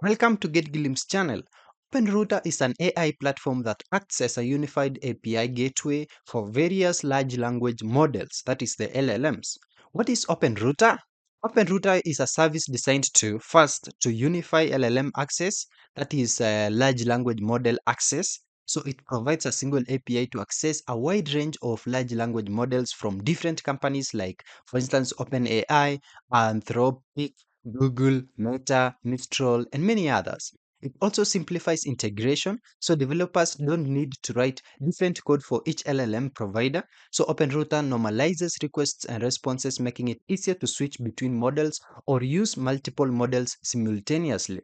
Welcome to GetGlimpse channel. OpenRouter is an AI platform that acts as a unified API gateway for various large language models, that is the LLMs. What is OpenRouter? OpenRouter is a service designed to first to unify LLM access, that is large language model access. So it provides a single API to access a wide range of large language models from different companies like, for instance, OpenAI, Anthropic, Google, Meta, Mistral, and many others. It also simplifies integration, so developers don't need to write different code for each LLM provider. So OpenRouter normalizes requests and responses, making it easier to switch between models or use multiple models simultaneously.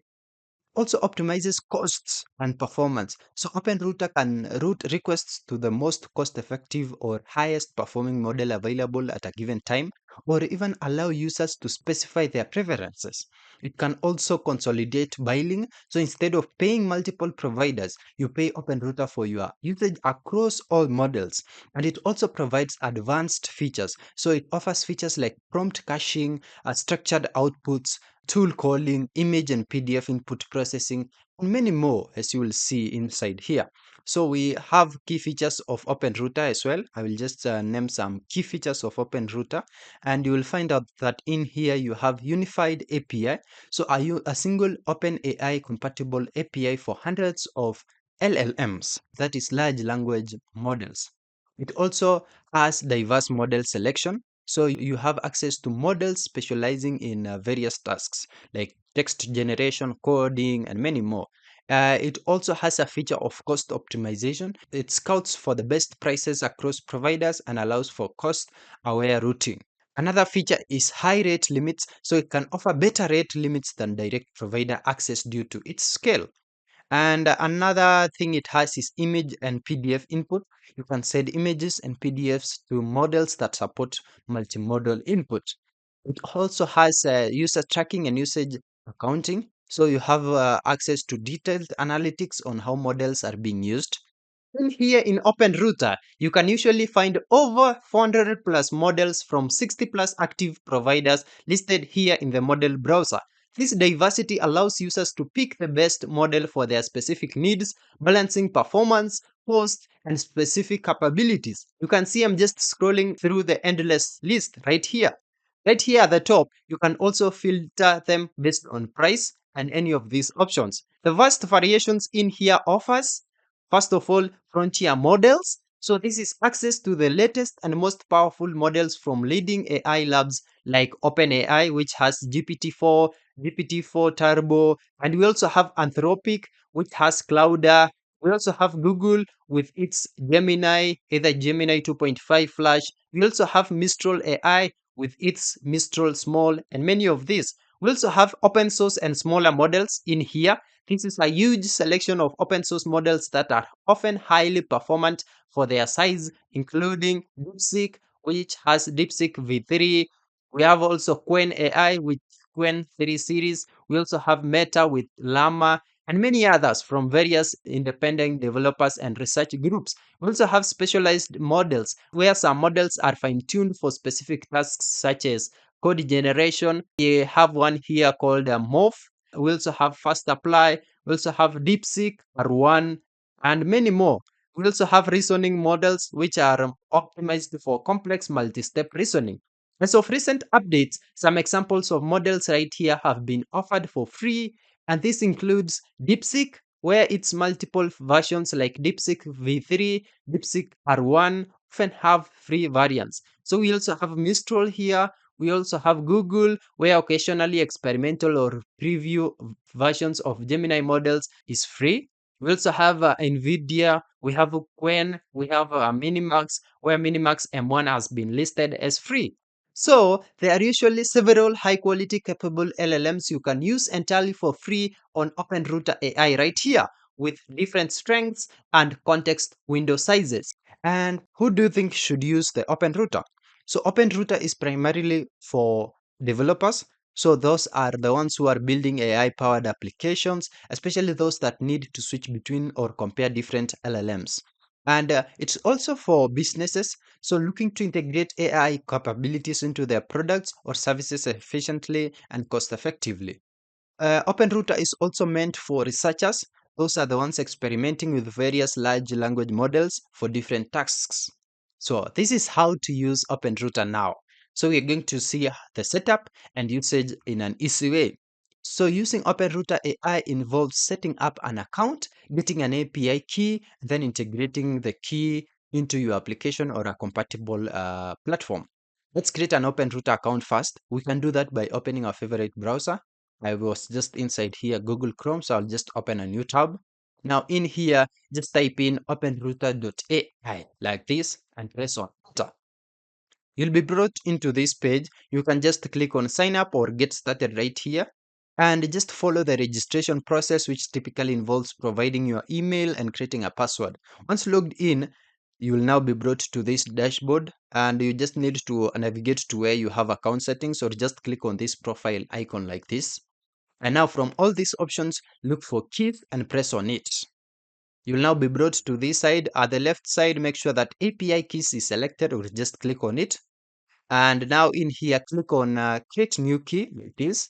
Also optimizes costs and performance. So OpenRouter can route requests to the most cost-effective or highest performing model available at a given time, or even allow users to specify their preferences. It can also consolidate billing. So instead of paying multiple providers, you pay OpenRouter for your usage across all models. And it also provides advanced features. So it offers features like prompt caching, structured outputs, tool calling, image and PDF input processing, and many more, as you will see inside here. So we have key features of OpenRouter as well. I will just name some key features of OpenRouter, and you will find out that in here you have unified API. So are you a single OpenAI compatible API for hundreds of LLMs, that is large language models. It also has diverse model selection, so you have access to models specializing in various tasks like text generation, coding, and many more. It also has a feature of cost optimization. It scouts for the best prices across providers and allows for cost aware routing. Another feature is high rate limits, so it can offer better rate limits than direct provider access due to its scale. And another thing it has is image and PDF input. You can send images and PDFs to models that support multimodal input. It also has user tracking and usage accounting. So you have access to detailed analytics on how models are being used. In here in OpenRouter, you can usually find over 400 plus models from 60 plus active providers listed here in the model browser. This diversity allows users to pick the best model for their specific needs, balancing performance, cost, and specific capabilities. You can see I'm just scrolling through the endless list right here. Right here at the top, you can also filter them based on price and any of these options. The vast variations in here offers, first of all, frontier models. So this is access to the latest and most powerful models from leading AI labs like OpenAI, which has GPT-4, GPT-4 Turbo, and we also have Anthropic, which has Clouda. We also have Google with its Gemini, either Gemini 2.5 Flash. We also have Mistral AI with its Mistral Small, and many of these. We also have open source and smaller models in here. This is a huge selection of open source models that are often highly performant for their size, including DeepSeek, which has DeepSeek V3. We have also Quen AI with Quen 3 series. We also have Meta with Llama and many others from various independent developers and research groups. We also have specialized models where some models are fine-tuned for specific tasks such as code generation. We have one here called Morph. We also have Fast Apply. We also have DeepSeek R1 and many more. We also have reasoning models which are optimized for complex multi-step reasoning. As of recent updates, some examples of models right here have been offered for free, and this includes DeepSeek, where its multiple versions like DeepSeek V3, DeepSeek R1 often have free variants. So we also have Mistral here. We also have Google, where occasionally experimental or preview versions of Gemini models is free. We also have NVIDIA, we have Quen, we have Minimax, where Minimax M1 has been listed as free. So there are usually several high quality capable LLMs you can use entirely for free on OpenRouter AI right here with different strengths and context window sizes. And who do you think should use the OpenRouter? So OpenRouter is primarily for developers. So those are the ones who are building AI powered applications, especially those that need to switch between or compare different LLMs. And it's also for businesses, so looking to integrate AI capabilities into their products or services efficiently and cost effectively. OpenRouter is also meant for researchers. Those are the ones experimenting with various large language models for different tasks. So this is how to use OpenRouter now. So we're going to see the setup and usage in an easy way. So using OpenRouter AI involves setting up an account, getting an API key, then integrating the key into your application or a compatible platform. Let's create an OpenRouter account first. We can do that by opening our favorite browser. I was just inside here, Google Chrome, so I'll just open a new tab. Now in here, just type in openrouter.ai like this and press on enter. You'll be brought into this page. You can just click on sign up or get started right here and just follow the registration process, which typically involves providing your email and creating a password. Once logged in, you will now be brought to this dashboard and you just need to navigate to where you have account settings or just click on this profile icon like this. And now from all these options, look for keys and press on it. You'll now be brought to this side. At the left side, make sure that API keys is selected or just click on it. And now in here, click on create new key like this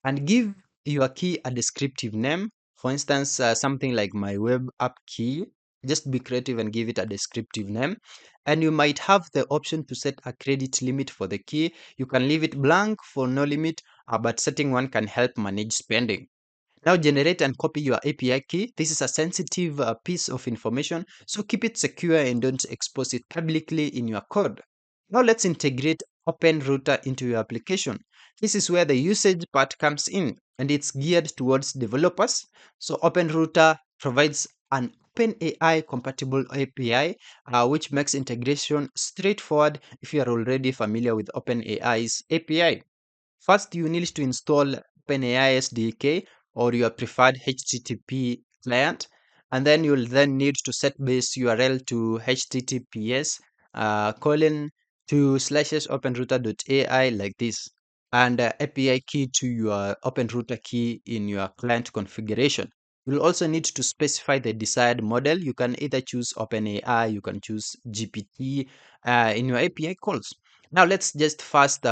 and give your key a descriptive name. For instance, something like my web app key. Just be creative and give it a descriptive name. And you might have the option to set a credit limit for the key. You can leave it blank for no limit, but setting one can help manage spending. Now generate and copy your API key. This is a sensitive piece of information, so keep it secure and don't expose it publicly in your code. Now let's integrate OpenRouter into your application. This is where the usage part comes in, and it's geared towards developers. So OpenRouter provides an OpenAI compatible API, which makes integration straightforward if you are already familiar with OpenAI's API. First, you need to install OpenAI SDK or your preferred HTTP client, and then you'll then need to set base URL to HTTPS colon to slashes openrouter.ai like this, and API key to your OpenRouter key in your client configuration. You'll also need to specify the desired model. You can either choose OpenAI, you can choose GPT in your API calls. Now let's just first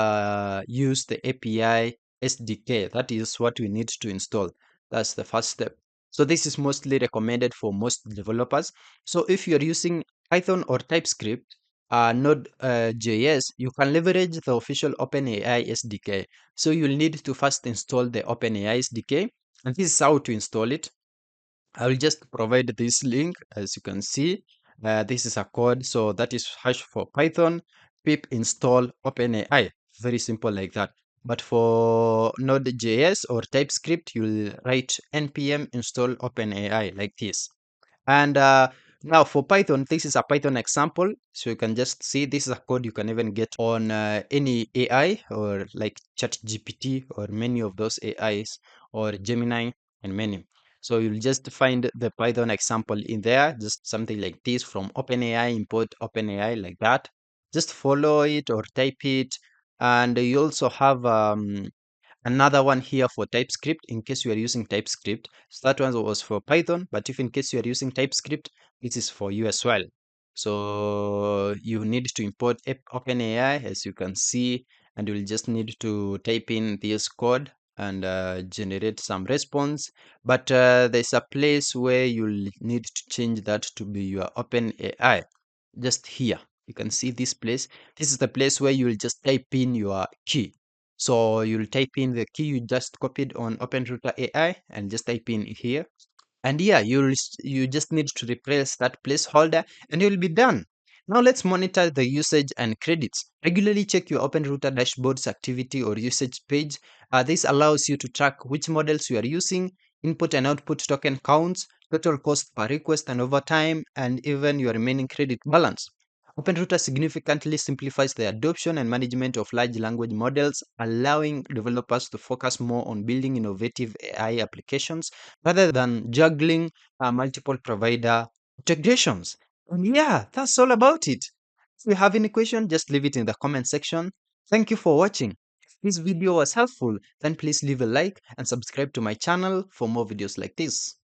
use the API SDK. That is what we need to install. That's the first step. So this is mostly recommended for most developers. So if you're using Python or TypeScript, Node.js, you can leverage the official OpenAI SDK. So you'll need to first install the OpenAI SDK, and this is how to install it. I will just provide this link. As you can see, this is a code. So that is hash for Python pip install OpenAI. Very simple like that. But for Node.js or TypeScript, you'll write npm install OpenAI like this. And now for Python, this is a Python example. So you can just see this is a code you can even get on any AI or like ChatGPT or many of those AIs or Gemini and many. So you'll just find the Python example in there, just something like this from OpenAI, import OpenAI like that. Just follow it or type it. And you also have another one here for TypeScript in case you are using TypeScript. So that one was for Python, but if in case you are using TypeScript, this is for you as well. So you need to import OpenAI as you can see, and you'll just need to type in this code and generate some response. But there's a place where you'll need to change that to be your OpenAI. Just here, you can see this place. This is the place where you'll just type in your key. So you'll type in the key you just copied on OpenRouter AI and just type in here. And yeah, you just need to replace that placeholder and you'll be done. Now let's monitor the usage and credits. Regularly check your OpenRouter dashboard's activity or usage page. This allows you to track which models you are using, input and output token counts, total cost per request and overtime, and even your remaining credit balance. OpenRouter significantly simplifies the adoption and management of large language models, allowing developers to focus more on building innovative AI applications rather than juggling multiple provider integrations. And yeah, that's all about it. If you have any question, just leave it in the comment section. Thank you for watching. If this video was helpful, then please leave a like and subscribe to my channel for more videos like this.